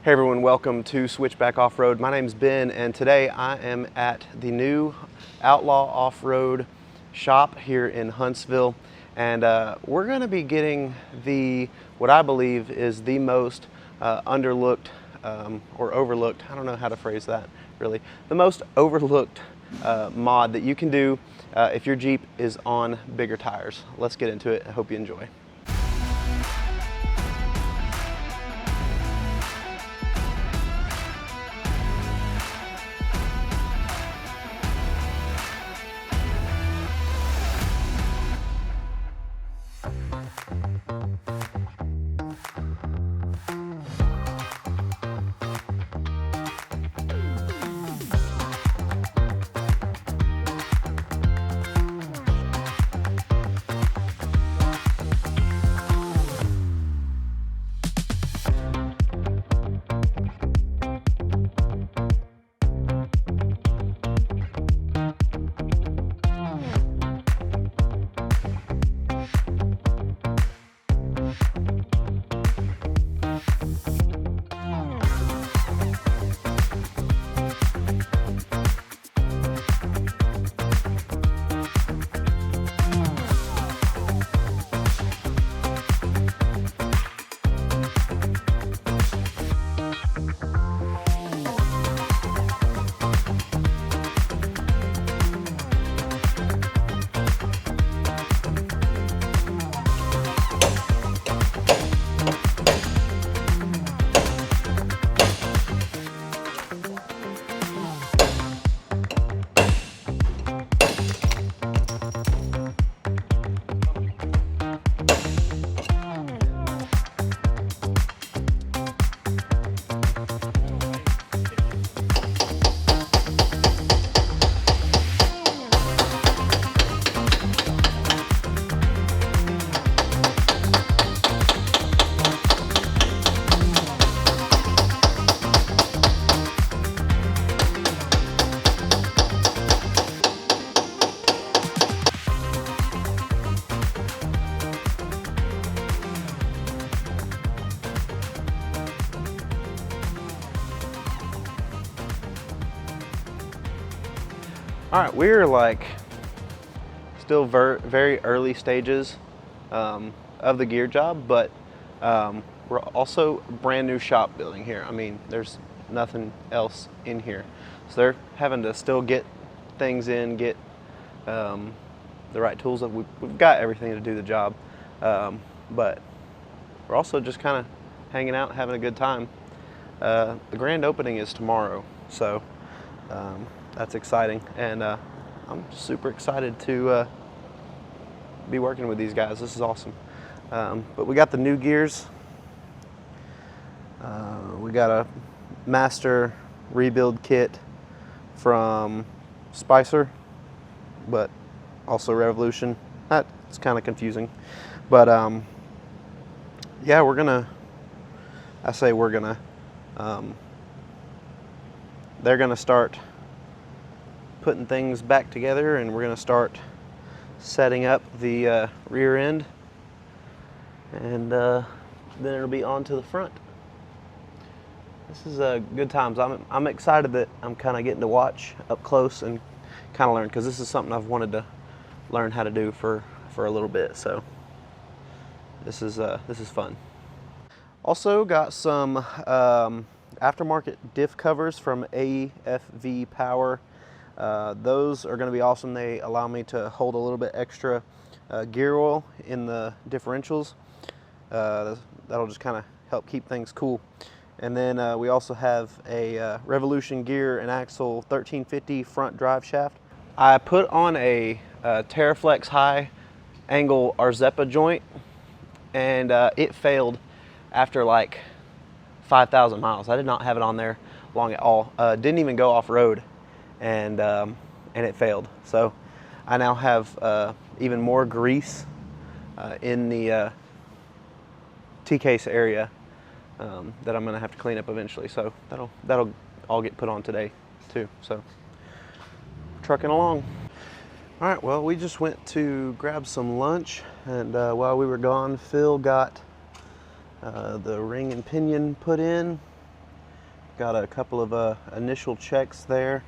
Hey everyone, welcome to Switchback Off-Road. My name's Ben and today I am at the new Outlaw Off-Road shop here in Huntsville, and we're going to be getting what I believe is the most underlooked or overlooked, I don't know how to phrase that really, the most overlooked mod that you can do if your Jeep is on bigger tires. Let's get into it. I hope you enjoy. All right, we're like still very early stages of the gear job, but we're also brand new shop building here. I mean, there's nothing else in here. So they're having to still get things in, get the right tools. We've got everything to do the job, but we're also just kind of hanging out, having a good time. The grand opening is tomorrow, so that's exciting, and I'm super excited to be working with these guys. This is awesome. But we got the new gears. We got a master rebuild kit from Spicer, but also Revolution. That's kind of confusing, but yeah, they're gonna start putting things back together, and we're going to start setting up the rear end, and then it'll be on to the front. This is good times. I'm excited that I'm kind of getting to watch up close and kind of learn, because this is something I've wanted to learn how to do for a little bit. So this is fun. Also got some aftermarket diff covers from AFV Power. Those are going to be awesome. They allow me to hold a little bit extra gear oil in the differentials. That'll just kind of help keep things cool. And then we also have a Revolution gear and axle 1350 front drive shaft. I put on a Terraflex high angle Arzepa joint, and it failed after like 5,000 miles. I did not have it on there long at all. Didn't even go off-road. And it failed. So I now have even more grease in the T-case area that I'm going to have to clean up eventually. So that'll all get put on today too. So trucking along. All right, well, we just went to grab some lunch, and while we were gone, Phil got the ring and pinion put in, got a couple of initial checks there.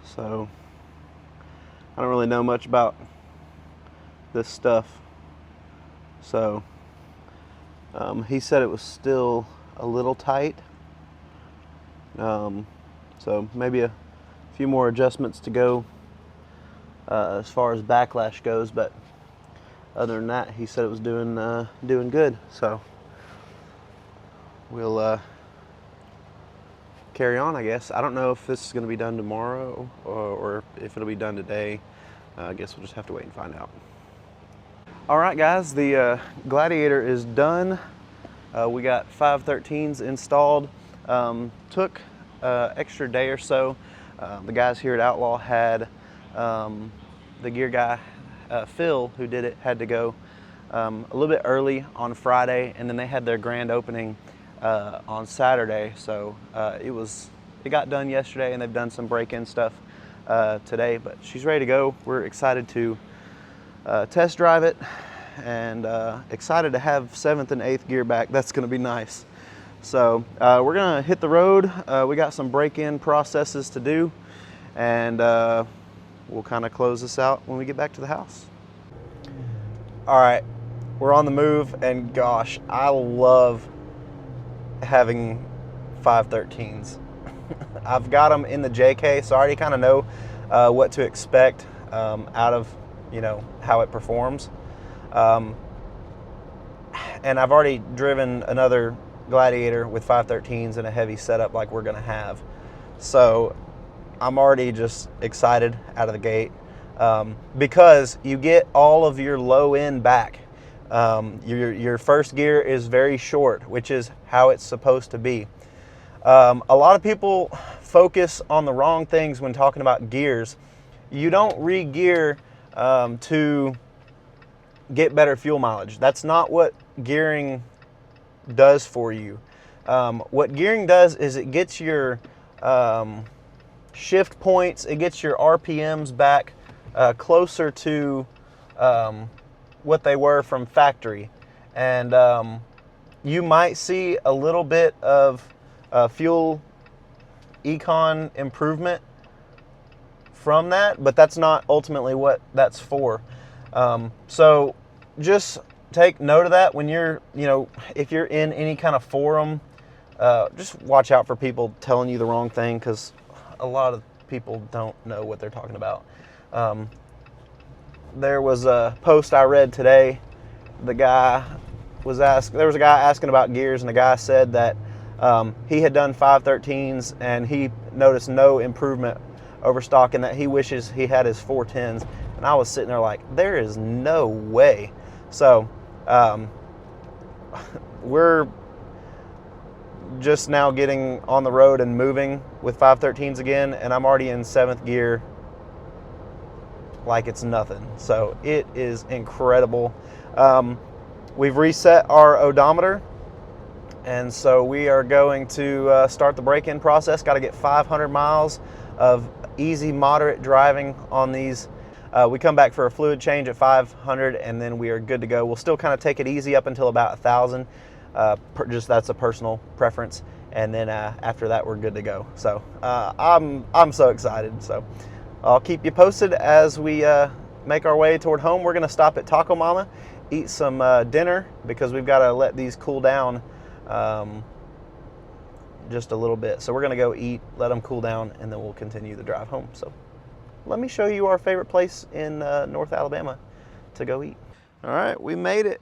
So I don't really know much about this stuff. So he said it was still a little tight. So maybe a few more adjustments to go as far as backlash goes, but other than that, he said it was doing good. So we'll carry on, I guess. I don't know if this is going to be done tomorrow or if it'll be done today. I guess we'll just have to wait and find out. All right, guys, the Gladiator is done. We got 513s installed. Took extra day or so. The guys here at Outlaw had the gear guy, Phil, who did it, had to go a little bit early on Friday, and then they had their grand opening on Saturday. So it got done yesterday, and they've done some break-in stuff today, but she's ready to go. We're excited to test drive it, and excited to have 7th and 8th gear back. That's going to be nice. So we're going to hit the road. We got some break-in processes to do, and we'll kind of close this out when we get back to the house. All right, we're on the move, and gosh, I love having 513s. I've got them in the JK, so I already kind of know what to expect out of, how it performs. And I've already driven another Gladiator with 513s and a heavy setup like we're gonna have. So I'm already just excited out of the gate because you get all of your low end back. Your first gear is very short, which is how it's supposed to be. A lot of people focus on the wrong things when talking about gears. You don't re-gear to get better fuel mileage. That's not what gearing does for you. What gearing does is it gets your shift points, it gets your RPMs back closer to what they were from factory. And you might see a little bit of fuel econ improvement from that, but that's not ultimately what that's for. So just take note of that when you're, if you're in any kind of forum, just watch out for people telling you the wrong thing, because a lot of people don't know what they're talking about. There was a post I read today. There was a guy asking about gears, and the guy said that he had done 513s and he noticed no improvement over stock, and that he wishes he had his 410s. And I was sitting there like, there is no way. So we're just now getting on the road and moving with 513s again, and I'm already in 7th gear like it's nothing. So it is incredible. We've reset our odometer, and so we are going to start the break-in process. Got to get 500 miles of easy, moderate driving on these. We come back for a fluid change at 500, and then we are good to go. We'll still kind of take it easy up until about 1,000. Just that's a personal preference, and then after that we're good to go. So I'm so excited. So I'll keep you posted as we make our way toward home. We're gonna stop at Taco Mama, eat some dinner, because we've got to let these cool down just a little bit. So we're gonna go eat, let them cool down, and then we'll continue the drive home. So let me show you our favorite place in North Alabama to go eat. All right, we made it.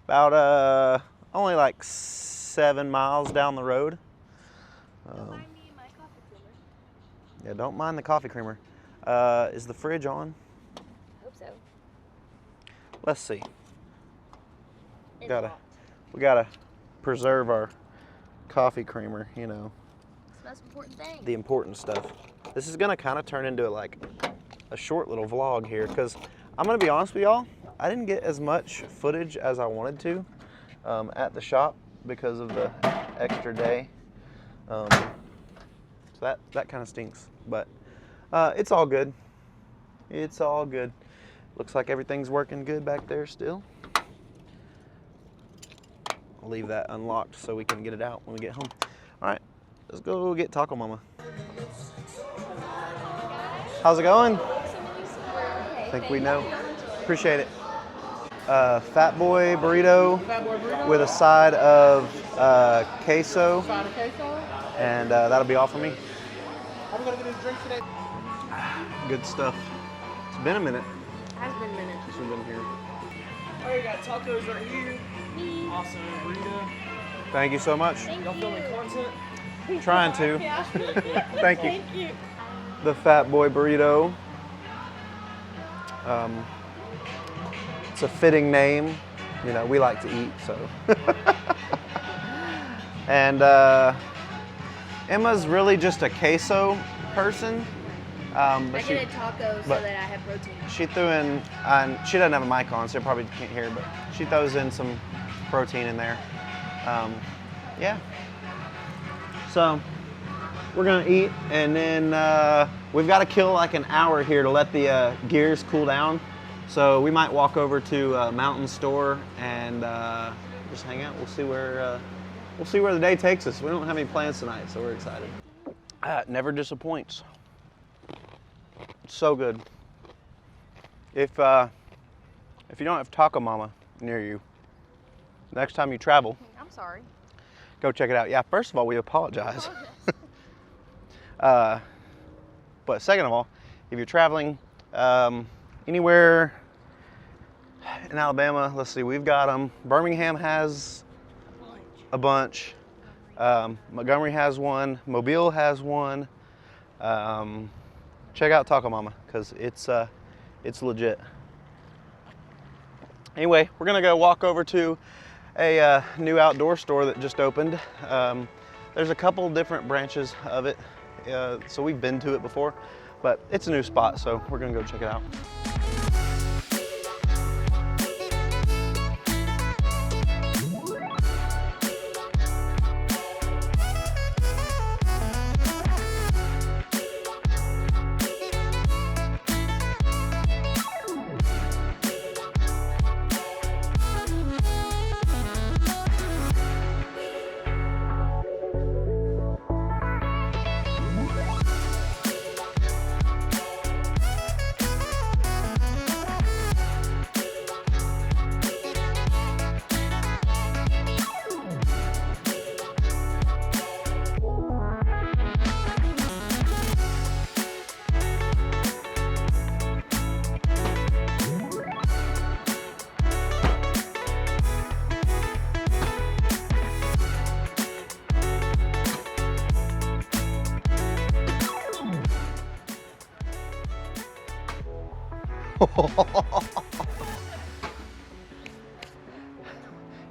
About only like 7 miles down the road. Don't mind me, my coffee creamer. Yeah, don't mind the coffee creamer. Is the fridge on? I hope so. Let's see. It's We gotta preserve our coffee creamer, It's the most important thing. the important stuff. This is gonna kind of turn into like a short little vlog here, because I'm gonna be honest with y'all, I didn't get as much footage as I wanted to at the shop because of the extra day. So that kind of stinks, but it's all good. It's all good. Looks like everything's working good back there still. I'll leave that unlocked so we can get it out when we get home. All right, let's go get Taco Mama. How's it going? I think we know. Appreciate it. Fat Boy burrito with a side of queso. And that'll be all for me. I'm gonna get a drink today. Good stuff. It's been a minute Has been minutes. since we've been here. Oh, you got tacos right here. Awesome burrito. Thank you so much. Y'all filming content? Trying to. Yeah. Thank you. Thank you. The Fat Boy burrito. It's a fitting name. You know, we like to eat, so. And Emma's really just a queso person. I get a taco so that I have protein. She threw in, she doesn't have a mic on, so you probably can't hear, but she throws in some protein in there. Yeah. So we're gonna eat, and then we've got to kill like an hour here to let the gears cool down. So we might walk over to Mountain Store and just hang out. We'll see where the day takes us. We don't have any plans tonight, so we're excited. It never disappoints. It's so good. If you don't have Taco Mama near you, next time you travel, I'm sorry. go check it out. Yeah, first of all, we apologize. But second of all, if you're traveling anywhere in Alabama, let's see, we've got them. Birmingham has a bunch. Montgomery has one. Mobile has one. Check out Taco Mama because it's legit. Anyway, we're gonna go walk over to a new outdoor store that just opened. There's a couple different branches of it, so we've been to it before, but it's a new spot, so we're gonna go check it out.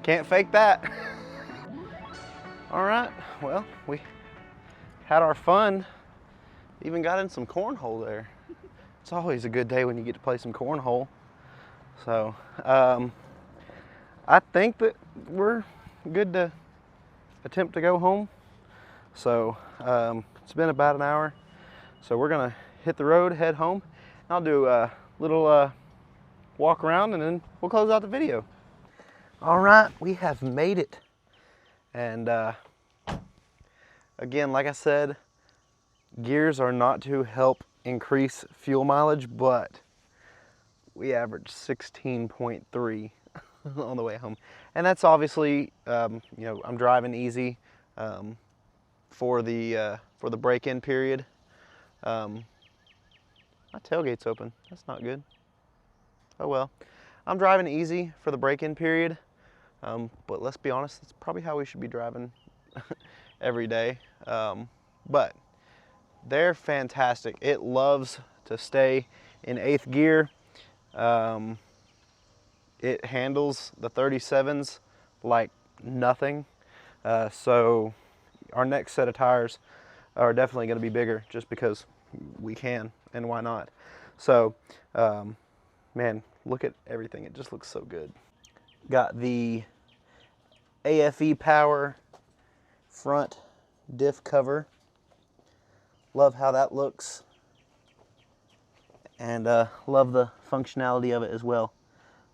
Can't fake that. All right, well, we had our fun. Even got in some cornhole there. It's always a good day when you get to play some cornhole. So, I think that we're good to attempt to go home. So, it's been about an hour. So we're gonna hit the road, head home. I'll do a little walk around and then we'll close out the video. All right, we have made it. And again, like I said, gears are not to help increase fuel mileage, but we averaged 16.3 on the way home. And that's obviously, you know, I'm driving easy for the break-in period. My tailgate's open. That's not good. Oh well. I'm driving easy for the break-in period, but let's be honest, that's probably how we should be driving every day. But they're fantastic. It loves to stay in 8th gear. It handles the 37s like nothing. So our next set of tires are definitely going to be bigger just because we can, and why not? So, man, look at everything. It just looks so good. Got the AFE Power front diff cover. Love how that looks. And love the functionality of it as well.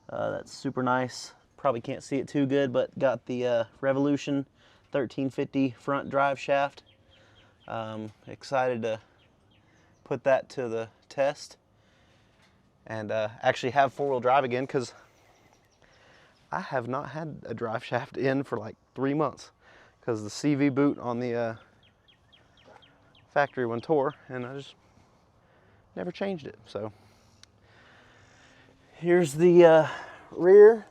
That's super nice, Probably can't see it too good, but got the Revolution 1350 front drive shaft. Excited to put that to the test and actually have four-wheel drive again, because I have not had a drive shaft in for like 3 months because the CV boot on the factory one tore, and I just never changed it. So here's the rear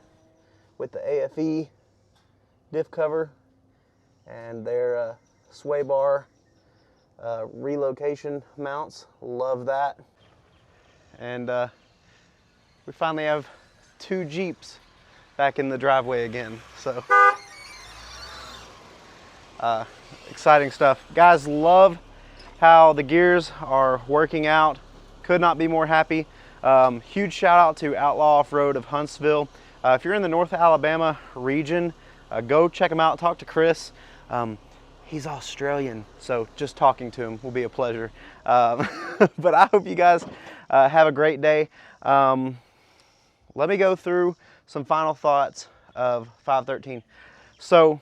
with the AFE diff cover and their sway bar relocation mounts. Love that. And we finally have 2 Jeeps back in the driveway again. So exciting stuff. Guys, love how the gears are working out. Could not be more happy. Huge shout out to Outlaw Off-Road of Huntsville. If you're in the North Alabama region, go check them out, talk to Chris. He's Australian, so just talking to him will be a pleasure. But I hope you guys have a great day. Let me go through some final thoughts of 513. So,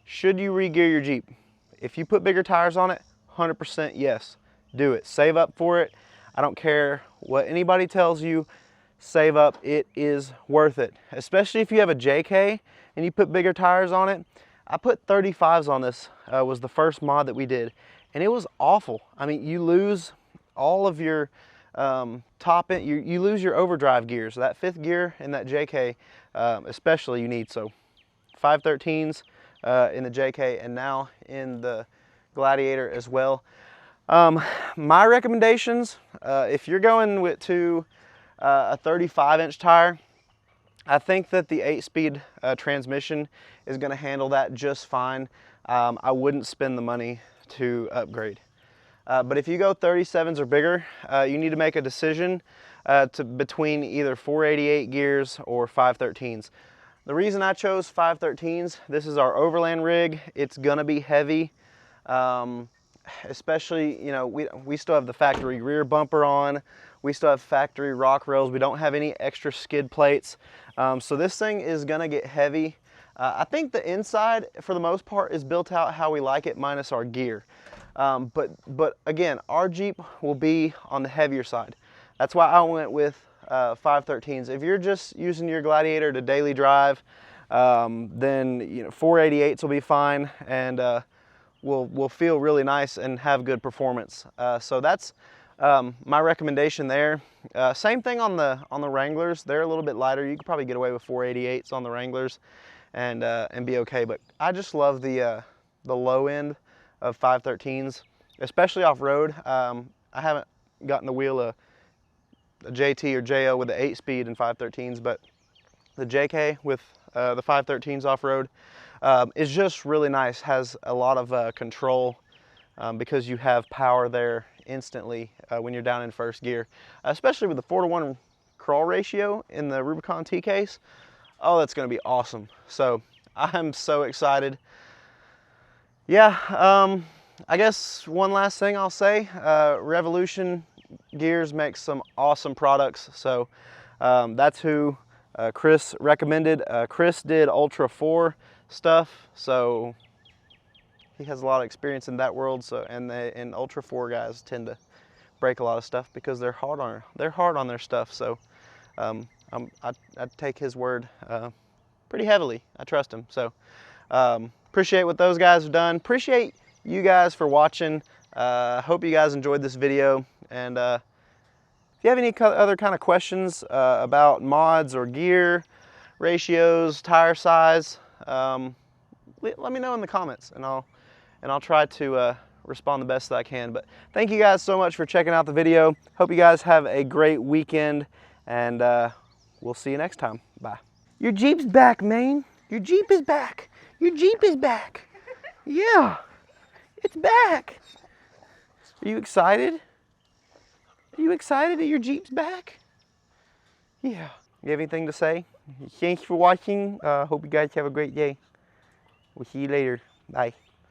should you re-gear your Jeep? If you put bigger tires on it, 100% yes, do it. Save up for it. I don't care what anybody tells you, save up. It is worth it, especially if you have a JK and you put bigger tires on it. I put 35s on this, was the first mod that we did, and it was awful. I mean, you lose all of your top end, you lose your overdrive gears. That 5th gear in that JK, especially you need. So 513s in the JK and now in the Gladiator as well. My recommendations, if you're going to a 35-inch tire, I think that the 8-speed transmission is going to handle that just fine. I wouldn't spend the money to upgrade. But if you go 37s or bigger, you need to make a decision between either 488 gears or 513s. The reason I chose 513s, this is our overland rig. It's gonna be heavy, especially, you know, we still have the factory rear bumper on. We still have factory rock rails. We don't have any extra skid plates. So this thing is gonna get heavy. I think the inside, for the most part, is built out how we like it, minus our gear. But again, our Jeep will be on the heavier side. That's why I went with 513s. If you're just using your Gladiator to daily drive, then 488s will be fine, and will feel really nice and have good performance. So that's my recommendation there. Same thing on the Wranglers. They're a little bit lighter. You could probably get away with 488s on the Wranglers and be okay. But I just love the low end of 513s, especially off-road. I haven't gotten to wheel a JT or JO with the 8-speed and 513s, but the JK with the 513s off-road is just really nice. Has a lot of control because you have power there instantly when you're down in first gear, especially with the 4-to-1 crawl ratio in the Rubicon T case. Oh, that's going to be awesome. So I'm so excited. Yeah, I guess one last thing I'll say, Revolution Gears makes some awesome products. So that's who Chris recommended. Chris did Ultra 4 stuff, so he has a lot of experience in that world. So and Ultra 4 guys tend to break a lot of stuff because they're hard on their stuff. So I take his word pretty heavily. I trust him. So appreciate what those guys have done. Appreciate you guys for watching. Hope you guys enjoyed this video. And if you have any other kind of questions about mods or gear ratios, tire size, let me know in the comments, and I'll try to respond the best that I can. But thank you guys so much for checking out the video. Hope you guys have a great weekend, and we'll see you next time. Bye. Your Jeep's back, man. Your Jeep is back. Your Jeep is back. Yeah, it's back. Are you excited? Are you excited that your Jeep's back? Yeah. You have anything to say? Thanks for watching. Hope you guys have a great day. We'll see you later. Bye.